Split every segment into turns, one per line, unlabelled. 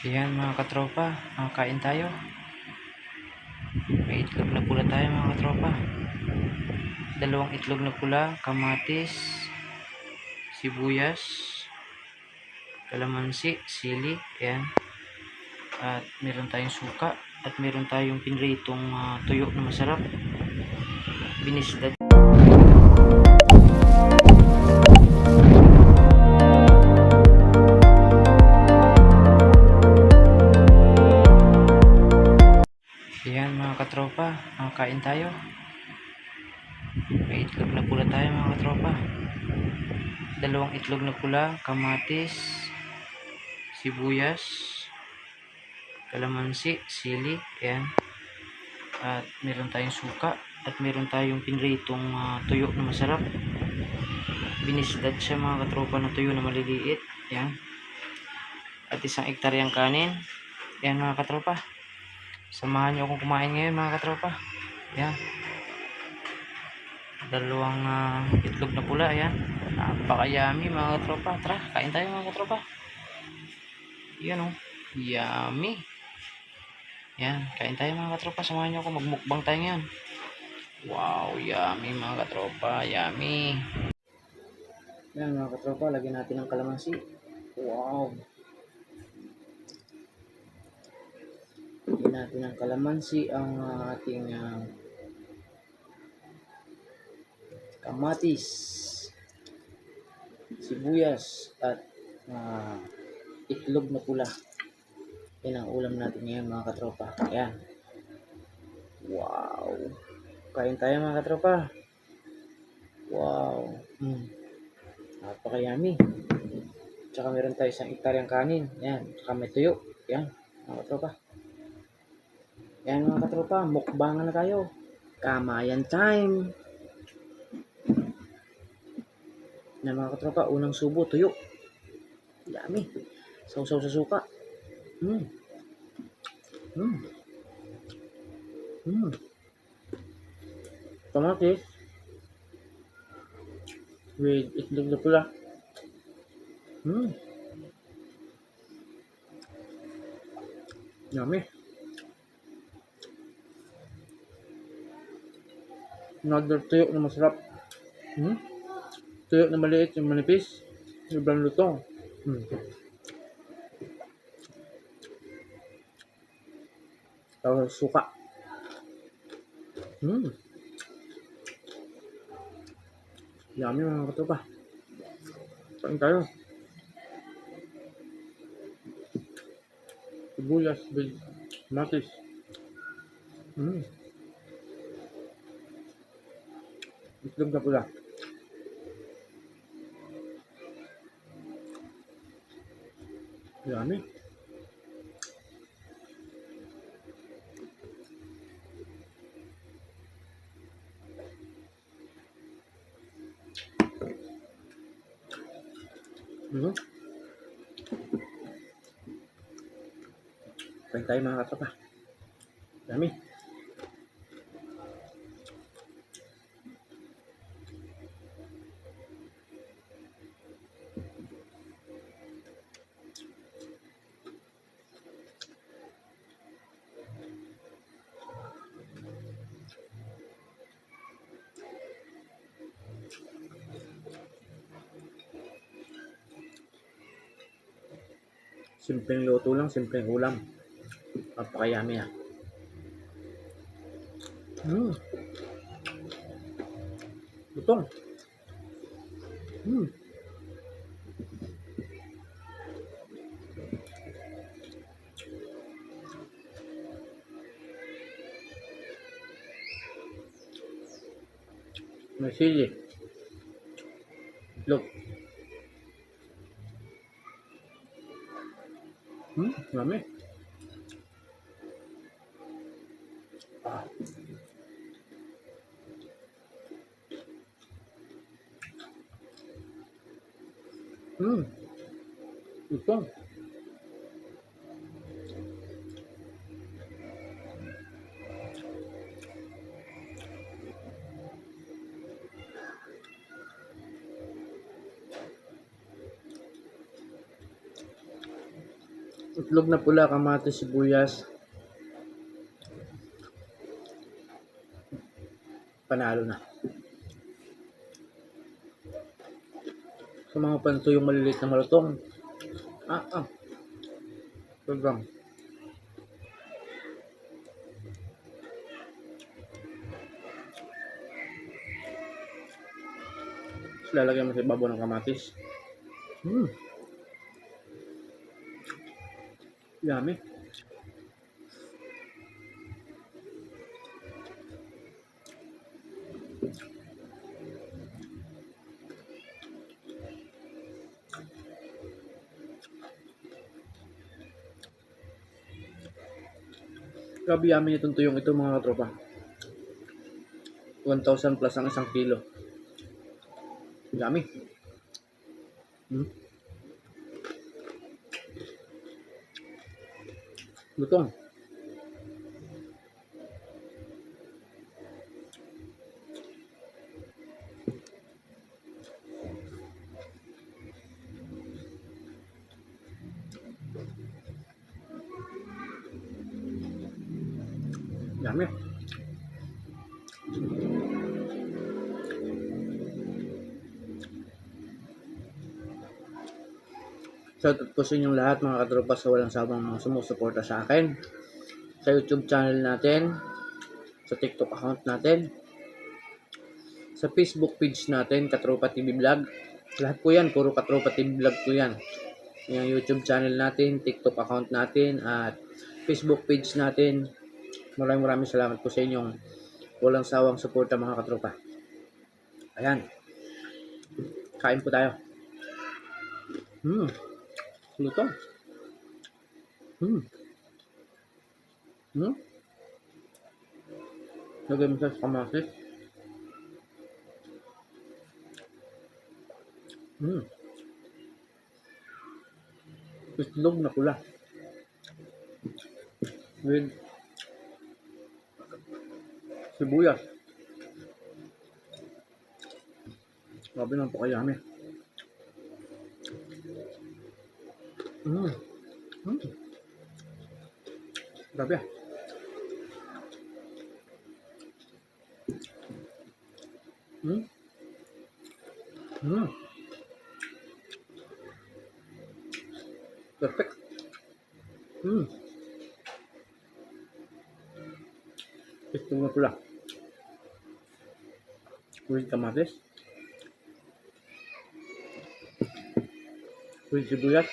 Ayan mga katropa, kain tayo. May itlog na pula tayo mga katropa. Dalawang itlog na pula, kamatis, sibuyas, kalamansi, sili, ayan. At meron tayong suka at meron tayong pinritong tuyo na masarap. Binisdad. Ayan mga katropa, kain tayo. May itlog na pula tayo mga katropa. Dalawang itlog na pula, kamatis, sibuyas, kalamansi, sili, ayan. At meron tayong suka at meron tayong pinritong tuyo na masarap. Binisdad siya mga katropa na tuyo na maliliit, ayan. At isang ektaryang kanin, ayan mga katropa. Samahan nyo akong kumain ngayon mga katropa. Ayan. Dalawang itlog na pula, ayan. Napaka-yummy mga katropa. Tara, kain tayo mga katropa. Yan o. Yummy. Ayan, kain tayo mga katropa. Samahan nyo ako, magmukbang tayo ngayon. Wow, yummy mga katropa. Yummy. Ayan mga katropa, lagyan natin ng kalamansi. Wow. Lagyan natin ng kalamansi ang ating kamatis, sibuyas at itlog na pula. Yan ang ulam natin ngayon mga katropa. Ayan. Wow. Kain tayo mga katropa. Wow. Napaka-yummy. Tsaka meron tayo isang ektaryang kanin. Ayan. Tsaka may tuyo. Ayan mga katropa. Ayan mga katropa. Mukbangan na tayo. Kamayan time. Na mga katropa, unang subo, tuyo. Yummy. Sausaw sa suka. Kamatis. With itlog na pula. Yummy. Another tuyo na masarap. Tuyo na maliit, yung manipis. Ibang lutong. Tapos suka. Yummy mga katropa. Kain tayo. Sibuyas with kamatis. Itlog na pula. Yummy. Kain tayo mga katropa. Yummy. Simpleng luto lang, simpleng ulam. Napaka-yummy na. Lutong. May sili. Look. Yummy. Lutong. Itlog na pula, kamatis, sibuyas. Panalo na. Sa mga panto yung maliliit na malutong. Program. Lalagyan mo sa ibabaw ng kamatis. Yummy. Grabe yummy itong tuyong ito mga katropa. 1,000 plus ang isang kilo. Yummy. Lutong. Yummy. Shoutout po sa inyong lahat mga katropa sa walang sabang mga sumusuporta sa akin. Sa YouTube channel natin, sa TikTok account natin, sa Facebook page natin, Katropa TV Vlog. Lahat po yan, puro Katropa TV Vlog po yan. Yung YouTube channel natin, TikTok account natin, at Facebook page natin. Maraming salamat po sa inyong walang sawang suporta mga katropa. Ayan. Kain po tayo. Lutong. Lagay mo sa kamatis. Itlog na pula. With sibuyas. Grabe naman po kayami. Grabe. Perfect. Itlog na pula. With kamatis. With sibuyas.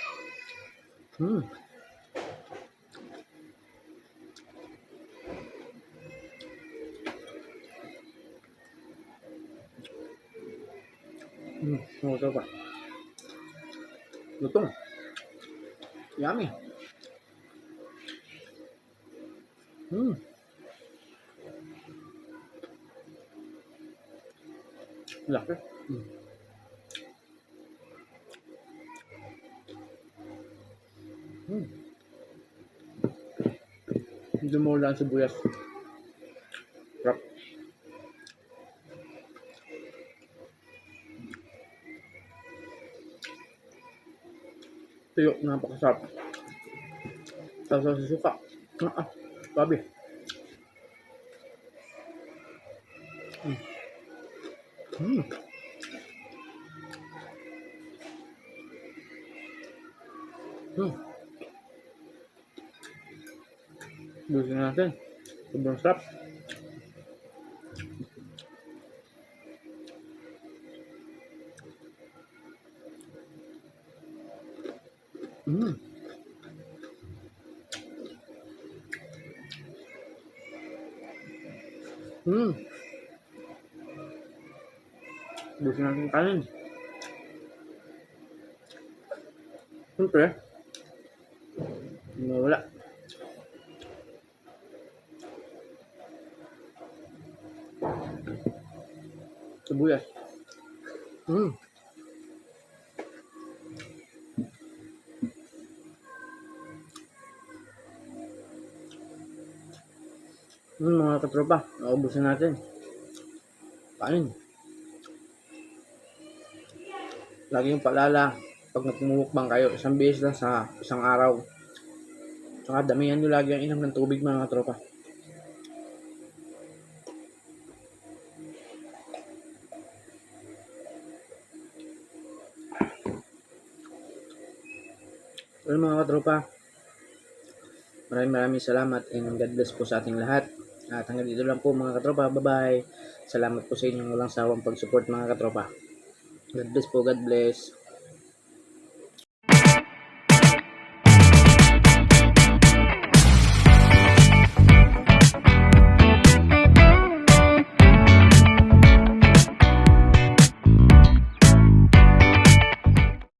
Masarap pa. Lutong. Yummy. Laki. Hindi mo lang sibuyas. Sarap. Tuyo, napakasarap. Sasaw sa suka. Grabe. Busin natin. Sobrang sarap. Busin natin kanin. Siyempre, wala. Sibuyas. Mga katropa, naubusan natin. Kain. Lagi yung paalala, pag nagmumukbang kayo, isang beses lang sa isang araw. Saka damihan nyo lagi ang inom ng tubig mga katropa. Well mga katropa, maraming salamat and God bless po sa ating lahat. At hanggang dito lang po mga katropa. Bye-bye. Salamat po sa inyong walang sawang pag-support mga katropa. God bless po. God bless.